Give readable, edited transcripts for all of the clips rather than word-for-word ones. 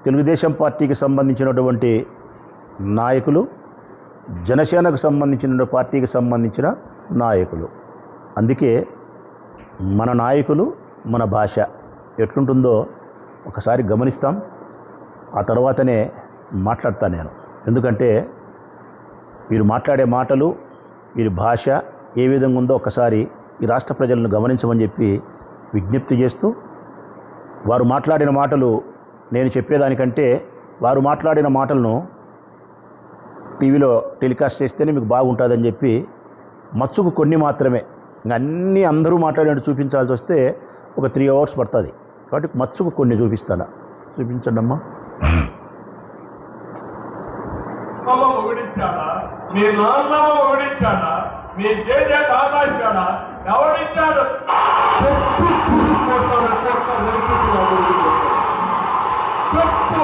తెలుగుదేశం పార్టీకి సంబంధించినటువంటి నాయకులు, జనసేనకు సంబంధించిన పార్టీకి సంబంధించిన నాయకులు. అందుకే మన నాయకులు, మన భాష ఎట్లుంటుందో ఒకసారి గమనిస్తాం. ఆ తర్వాతనే మాట్లాడతాను నేను. ఎందుకంటే వీరు మాట్లాడే మాటలు, వీరి భాష ఏ విధంగా ఉందో ఒకసారి ఈ రాష్ట్ర ప్రజలను గమనించమని చెప్పి విజ్ఞప్తి చేస్తూ, వారు మాట్లాడిన మాటలు నేను చెప్పేదానికంటే వారు మాట్లాడిన మాటలను టీవీలో టెలికాస్ట్ చేస్తేనే మీకు బాగుంటుందని చెప్పి మచ్చుకు కొన్ని మాత్రమే, ఇంకా అన్నీ అందరూ మాట్లాడినట్టు చూపించాల్సి వస్తే ఒక 3 hours పడుతుంది. కాబట్టి మచ్చుకు కొన్ని చూపిస్తాను. చూపించండి అమ్మా. పొగిడించాడా, మీ నాన్నమ్మ పొగిడించాడా, మీ జేజే దాదాశాడా, ఎవడిచ్చాడు? చెప్పు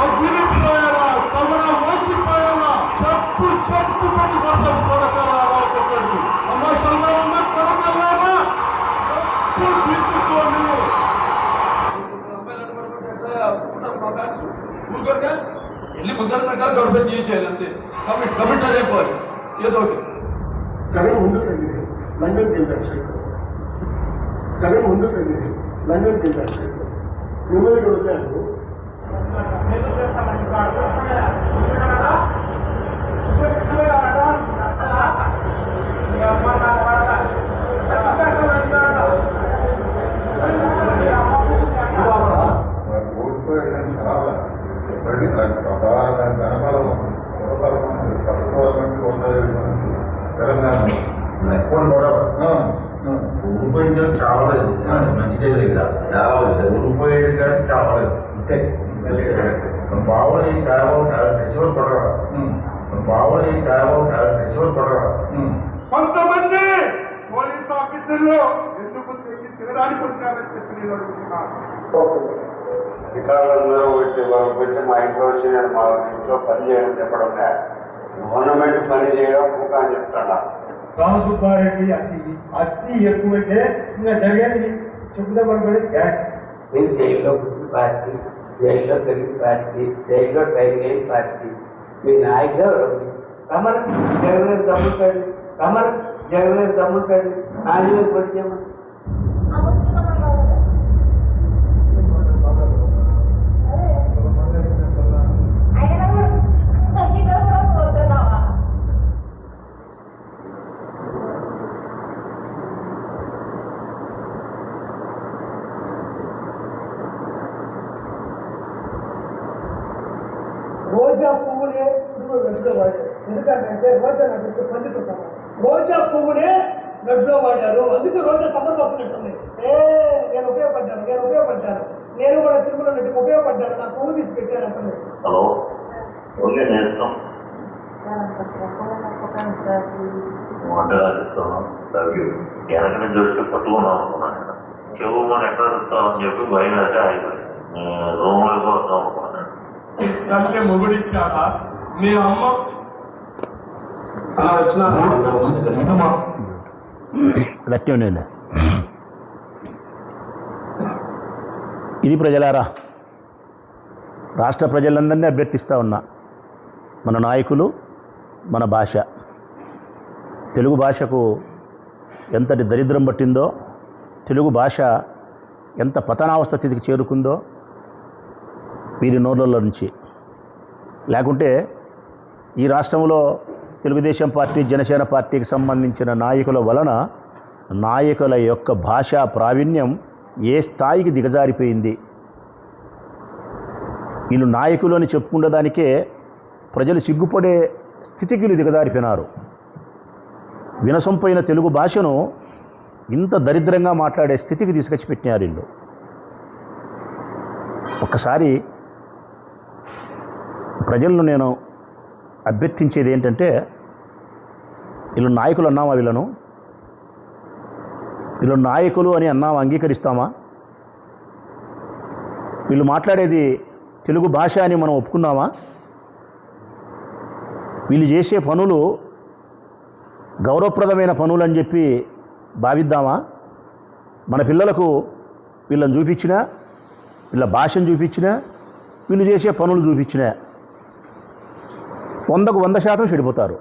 అగ్గిరిపోయావా, తమన మోసిపోయావా, చెప్పు చెప్పు పట్టి కోసం కొడకలారా చెప్పండి. అమ్మ ఉన్న కొడకలారా చెప్పు తీసుకొని వెళ్ళి ముద్దల ప్రకారం గవర్నమెంట్ చేసేయాలి అంతే. కమిట్ అయిపోవాలి ఏదో ఒకటి. జగన్ ముందు తగ్గింది, లండన్కి వెళ్ళాడు సైకిల్. జగన్ ముందు తగ్గింది, లండన్కి వెళ్ళాడు సైకిల్. మిమ్మల్ని కొడతాను. ఊరిపోయింది చావలేదు, మంచిదే కదా, చావలేదు. ఊరిపోయేది కానీ చావలేదు అంతే. బావుని చావో శశివర్ కొడరా, బావుని చావో శశివర్ కొడరా. కొంతమంది పోలీస్ ఆఫీసర్లు ఎందుకు తినడానికి వచ్చారని చెప్పి నేను అడుగుతున్నాను. అధికారులందరూ వచ్చి మా ఇంట్లో వచ్చి నేను మా ఇంట్లో పని చేయడం చెప్పడం గవర్నమెంట్ పని చేయడం పూక అని చెప్తాడా. రామసుబ్బారెడ్డి అతి ఎక్కువంటే ఇంకా జరిగేది చెప్దామనుకోండి. మీరు జైల్లో గుర్తు పార్టీ, జైల్లో తెలుగు పార్టీ, జైల్లో ట్రైన్ అయిన పార్టీ, మీ నాయకుడు కమల్ జగన్ తమ్ముడు పెండి, కమల్ జగన్ తమ్ముడు పెండి, నాయకులు కొడిచేమని రోజా పువ్వునే లడ్డులో వాడారు. ఎందుకంటే రోజా నడిస్తే పందితో సమానం. రోజా పువ్వునే లడ్డులో వాడారు, అందుకు రోజా సమర్పడుతున్నట్టుంది. నేను ఉపయోగపడ్డాను, నేను కూడా తిరుమల నటికి ఉపయోగపడ్డాను, నా పువ్వు తీసి పెట్టాను అంటుంది. హలో, ఓకే నేస్తాం వెనక నుంచి వచ్చి పట్టుకున్నాం అనుకున్నాను. చెవు మనం ఎక్కడ వస్తామని చెప్పి భయం అయితే అయిపోయింది. రూమ్ లోకి వస్తాం అనుకున్నాను. అంటే మొగుడిచ్చాడా, మీ అమ్మ గట్టిగా. ఇది ప్రజలారా, రాష్ట్ర ప్రజలందరినీ అభ్యర్థిస్తూ ఉన్నా, మన నాయకులు, మన భాష, తెలుగు భాషకు ఎంతటి దరిద్రం పట్టిందో, తెలుగు భాష ఎంత పతనావస్థ స్థితికి చేరుకుందో వీరి నోళ్ళలో నుంచి. లేకుంటే ఈ రాష్ట్రంలో తెలుగుదేశం పార్టీ, జనసేన పార్టీకి సంబంధించిన నాయకుల వలన నాయకుల యొక్క భాషా ప్రావీణ్యం ఏ స్థాయికి దిగజారిపోయింది. వీళ్ళు నాయకులు అని చెప్పుకునే దానికే ప్రజలు సిగ్గుపడే స్థితికి వీళ్ళు దిగజారిపోయినారు. వినసొంపైన తెలుగు భాషను ఇంత దరిద్రంగా మాట్లాడే స్థితికి తీసుకొచ్చి పెట్టినారు వీళ్ళు. ఒక్కసారి ప్రజలను నేను అభ్యర్థించేది ఏంటంటే, వీళ్ళు నాయకులు అన్నామా, వీళ్ళు నాయకులు అని అన్నామా, అంగీకరిస్తామా? వీళ్ళు మాట్లాడేది తెలుగు భాష అని మనం ఒప్పుకున్నామా? వీళ్ళు చేసే పనులు గౌరవప్రదమైన పనులు అని చెప్పి భావిద్దామా? మన పిల్లలకు వీళ్ళని చూపించినా వీళ్ళ భాషను చూపించినా వీళ్ళు చేసే పనులు చూపించినా 100కు 100% చెడిపోతారు.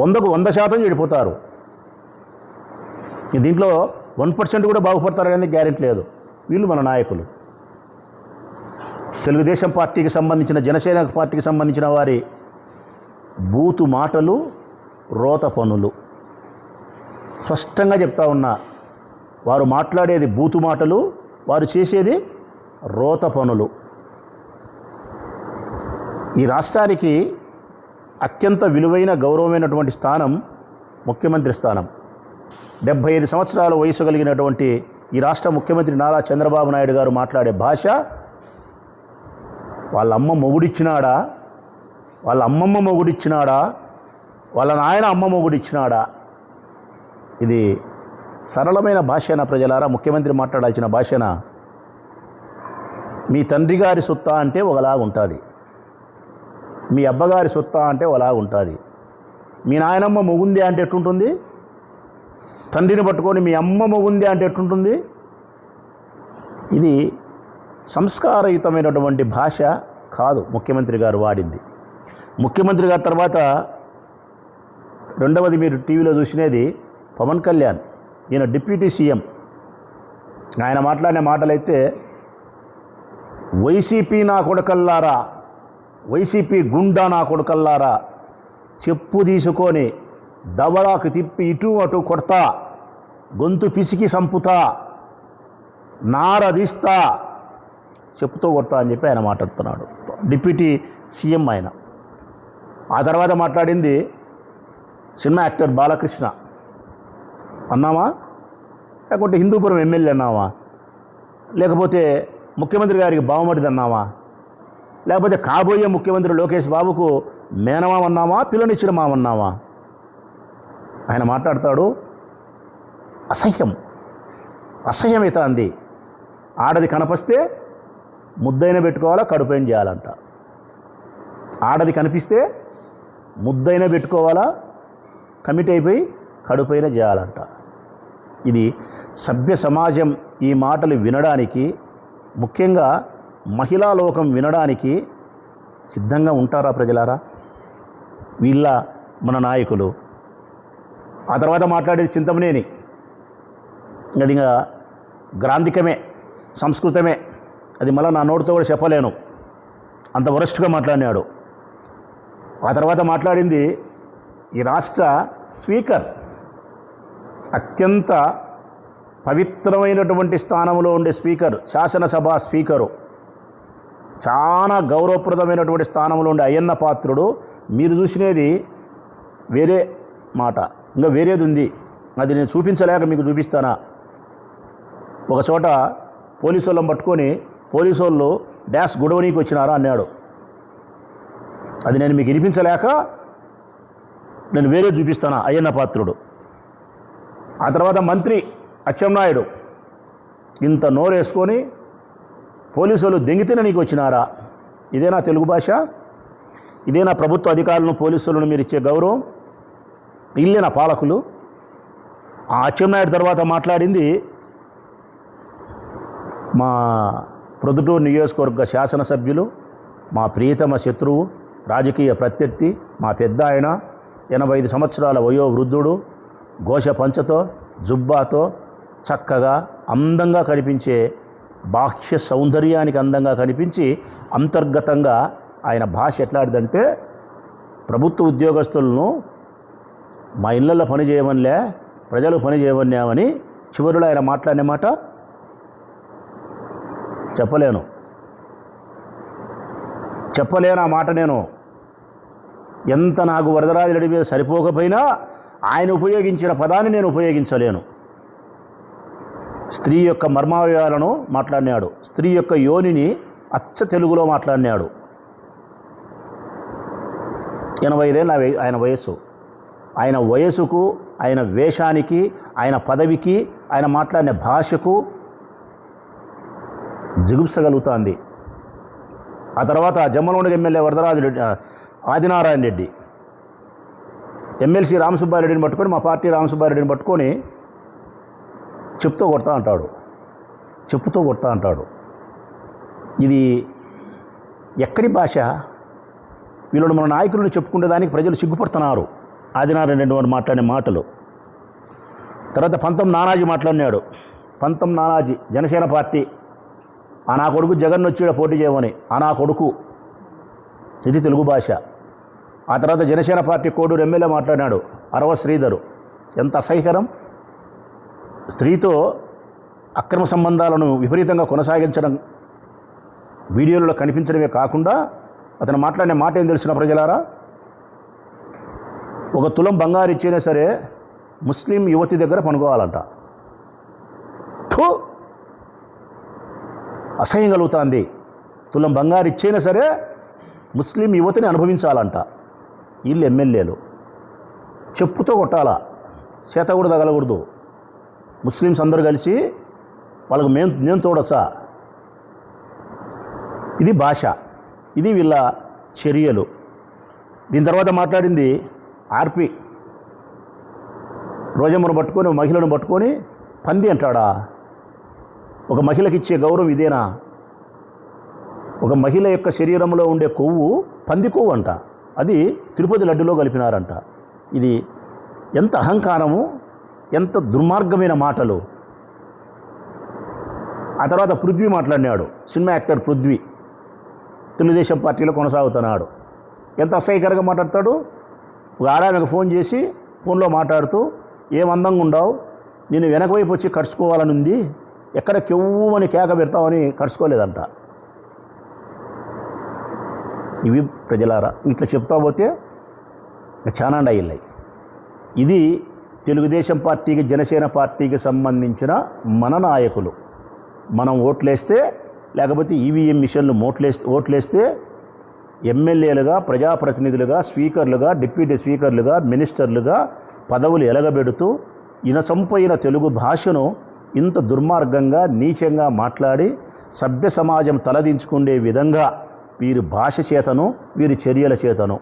100కు 100% చెడిపోతారు. దీంట్లో 1% కూడా బాగుపడతారనేది గ్యారెంటీ లేదు. వీళ్ళు మన నాయకులు. తెలుగుదేశం పార్టీకి సంబంధించిన, జనసేన పార్టీకి సంబంధించిన వారి బూతు మాటలు, రోత పనులు స్పష్టంగా చెప్తా ఉన్నా. వారు మాట్లాడేది బూతు మాటలు, వారు చేసేది రోత పనులు. ఈ రాష్ట్రానికి అత్యంత విలువైన, గౌరవమైనటువంటి స్థానం ముఖ్యమంత్రి స్థానం. 75 సంవత్సరాల వయసు కలిగినటువంటి ఈ రాష్ట్ర ముఖ్యమంత్రి నారా చంద్రబాబు నాయుడు గారు మాట్లాడే భాష వాళ్ళ అమ్మ మొగుడిచ్చినాడా, వాళ్ళ అమ్మమ్మ మొగుడిచ్చినాడా, వాళ్ళ నాయన అమ్మ మొగుడిచ్చినాడా? ఇది సరళమైన భాషనా ప్రజలారా? ముఖ్యమంత్రి మాట్లాడాల్సిన భాషనా? మీ తండ్రి గారి సొత్తా అంటే ఒకలాగుంటుంది, మీ అబ్బగారి సొత్తా అంటే ఒకలాగుంటుంది. మీ నాయనమ్మ మొగుంది అంటే ఎట్టుంటుంది? తండ్రిని పట్టుకొని మీ అమ్మ మొగుంది అంటే ఎట్టుంటుంది? ఇది సంస్కారయుతమైనటువంటి భాష కాదు ముఖ్యమంత్రి గారు వాడింది. ముఖ్యమంత్రి గారి తర్వాత రెండవది మీరు టీవీలో చూసినది పవన్ కళ్యాణ్. ఈయన డిప్యూటీ సీఎం. ఆయన మాట్లాడిన మాటలైతే, వైసీపీ నా కొడుకల్లారా, వైసీపీ గుండా నా కొడుకల్లారా, చెప్పు తీసుకొని దవడాకు తిప్పి ఇటు అటు కొడతా, గొంతు పిసికి సంపుతా, నారదీస్తా, చెప్పుతో కొడతా అని చెప్పి ఆయన మాట్లాడుతున్నాడు. డిప్యూటీ సీఎం ఆయన. ఆ తర్వాత మాట్లాడింది సినిమా యాక్టర్ బాలకృష్ణ అన్నామా, లేకపోతే హిందూపురం ఎమ్మెల్యే అన్నావా, లేకపోతే ముఖ్యమంత్రి గారికి బావమరిది అన్నావా, లేకపోతే కాబోయే ముఖ్యమంత్రి లోకేష్ బాబుకు మేనమామన్నావా, పిల్లనిచ్చిన మామన్నావా? ఆయన మాట్లాడతాడు. అసహ్యమైతే అంది. ఆడది కనపస్తే ముద్దైన పెట్టుకోవాలా, కడుపైన చేయాలంట. ఆడది కనిపిస్తే ముద్దైన పెట్టుకోవాలా, కమిట్ అయిపోయి కడుపైన చేయాలంట. ఇది సభ్య సమాజం ఈ మాటలు వినడానికి, ముఖ్యంగా మహిళా లోకం వినడానికి సిద్ధంగా ఉంటారా ప్రజలారా? వీళ్ళ మన నాయకులు. ఆ తర్వాత మాట్లాడేది చింతమనేని. అది ఇంకా గ్రాంధికమే, సంస్కృతమే. అది మళ్ళీ నా నోటితో కూడా చెప్పలేను, అంత వరస్ట్గా మాట్లాడినాడు. ఆ తర్వాత మాట్లాడింది ఈ రాష్ట్ర స్పీకర్. అత్యంత పవిత్రమైనటువంటి స్థానంలో ఉండే స్పీకర్, శాసనసభ స్పీకరు, చాలా గౌరవప్రదమైనటువంటి స్థానంలో ఉండే అయ్యన్న పాత్రుడు. మీరు చూసినది వేరే మాట, ఇంకా వేరేది ఉంది. అది నేను చూపించలేక మీకు చూపిస్తానా? ఒక చోట పోలీసు వాళ్ళని పట్టుకొని పోలీసు వాళ్ళు డాష్ గొడవనీకి వచ్చినారా అన్నాడు. అది నేను మీకు వినిపించలేక నేను వేరే చూపిస్తానా, అయ్యన్న పాత్రుడు. ఆ తర్వాత మంత్రి అచ్చెన్నాయుడు ఇంత నోరేసుకొని పోలీసు వాళ్ళు దెంగితేనే నీకు వచ్చినారా? ఇదేనా తెలుగు భాష? ఇదేనా ప్రభుత్వ అధికారులను, పోలీసులను మీరు ఇచ్చే గౌరవం? ఇల్లేనా పాలకులు? ఆ అచ్చెన్నాయుడు తర్వాత మాట్లాడింది మా ప్రొద్దుటూరు నియోజకవర్గ శాసనసభ్యులు, మా ప్రియతమ శత్రువు, రాజకీయ ప్రత్యర్థి, మా పెద్ద ఆయన, 85 సంవత్సరాల వయో వృద్ధుడు, ఘోష పంచతో, జుబ్బాతో చక్కగా అందంగా కనిపించే, బాహ్య సౌందర్యానికి అందంగా కనిపించి అంతర్గతంగా ఆయన భాష ఎట్లాంటిదంటే, ప్రభుత్వ ఉద్యోగస్తులను మా ఇళ్లలో పని చేయమనిలే, ప్రజలు పని చేయమన్నామని చివరిలో ఆయన మాట్లాడిన మాట చెప్పలేను ఆ మాట. నేను ఎంత నాకు వరదరాజరెడ్డి మీద సరిపోకపోయినా ఆయన ఉపయోగించిన పదాన్ని నేను ఉపయోగించలేను. స్త్రీ యొక్క మర్మావయాలను మాట్లాడినాడు, స్త్రీ యొక్క యోనిని అచ్చ తెలుగులో మాట్లాడినాడు. 85 ఏళ్ళ ఆయన వయస్సు. ఆయన వయసుకు, ఆయన వేషానికి, ఆయన పదవికి, ఆయన మాట్లాడిన భాషకు జిగుప్సగలుగుతుంది. ఆ తర్వాత జమ్మలమడుగు ఎమ్మెల్యే వరదరాజరెడ్డి, ఆదినారాయణ రెడ్డి, ఎమ్మెల్సీ రామసుబ్బారెడ్డిని పట్టుకొని, మా పార్టీ రామసుబ్బారెడ్డిని పట్టుకొని చెప్పుతో కొడతా అంటాడు. ఇది ఎక్కడి భాష? వీళ్ళు మన నాయకులను చెప్పుకునే దానికి ప్రజలు సిగ్గుపడుతున్నారు. ఆదినారాయణ రెడ్డి మాట్లాడిన మాటలు. తర్వాత పంతం నానాజీ మాట్లాడినాడు. పంతం నానాజీ జనసేన పార్టీ, ఆ నా కొడుకు జగన్ వచ్చి పోటీ చేయమని, ఆ నా కొడుకు, ఇది తెలుగు భాష. ఆ తర్వాత జనసేన పార్టీ కోడూరు ఎమ్మెల్యే మాట్లాడినాడు, అరవ శ్రీధరు. ఎంత అసహ్యకరం! స్త్రీతో అక్రమ సంబంధాలను విపరీతంగా కొనసాగించడం వీడియోలలో కనిపించడమే కాకుండా అతను మాట్లాడిన మాట ఏం తెలిసిన ప్రజలారా? 1 తులం బంగారు ఇచ్చినా సరే ముస్లిం యువతి దగ్గర పనుకోవాలంట. థూ, అసహ్యం కలుగుతుంది. తులం బంగారు ఇచ్చైనా సరే ముస్లిం యువతిని అనుభవించాలంట. వీళ్ళు ఎమ్మెల్యేలు చెప్పుతో కొట్టాలా, చేత కూడా తగలకూడదు. ముస్లిమ్స్ అందరూ కలిసి వాళ్ళకు నేను తోడొచ్చా? ఇది భాష, ఇది వీళ్ళ చర్యలు. దీని తర్వాత మాట్లాడింది ఆర్పి. రోజమ్మను పట్టుకొని, మహిళను పట్టుకొని పంది అంటాడా? ఒక మహిళకి ఇచ్చే గౌరవం ఇదేనా? ఒక మహిళ యొక్క శరీరంలో ఉండే కొవ్వు పంది కొవ్వు అంట, అది తిరుపతి లడ్డులో కలిపినారంట. ఇది ఎంత అహంకారము, ఎంత దుర్మార్గమైన మాటలు. ఆ తర్వాత పృథ్వీ మాట్లాడినాడు, సినిమా యాక్టర్ పృథ్వీ, తెలుగుదేశం పార్టీలో కొనసాగుతున్నాడు. ఎంత అసహ్యకరంగా మాట్లాడతాడు. ఒక ఆడామెకు ఫోన్ చేసి ఫోన్లో మాట్లాడుతూ, ఏం అందంగా ఉండవు, నేను వెనక వైపు వచ్చి కరుచుకోవాలని ఉంది, ఎక్కడ కెవ్వమని కేక పెడతామని కరుచుకోలేదంట. ఇవి ప్రజలారా, ఇట్లా చెప్తా పోతే చాలా అయ్యాయి. ఇది తెలుగుదేశం పార్టీకి, జనసేన పార్టీకి సంబంధించిన మన నాయకులు. మనం ఓట్లేస్తే, లేకపోతే ఈవీఎం మిషన్లు ఓట్లేస్తే ఎమ్మెల్యేలుగా, ప్రజాప్రతినిధులుగా, స్పీకర్లుగా, డిప్యూటీ స్పీకర్లుగా, మినిస్టర్లుగా పదవులు ఎలగబెడుతూ ఇనసంపైన తెలుగు భాషను ఇంత దుర్మార్గంగా, నీచంగా మాట్లాడి సభ్య సమాజం తలదించుకునే విధంగా వీరి భాష చేతను, వీరి చర్యల చేతను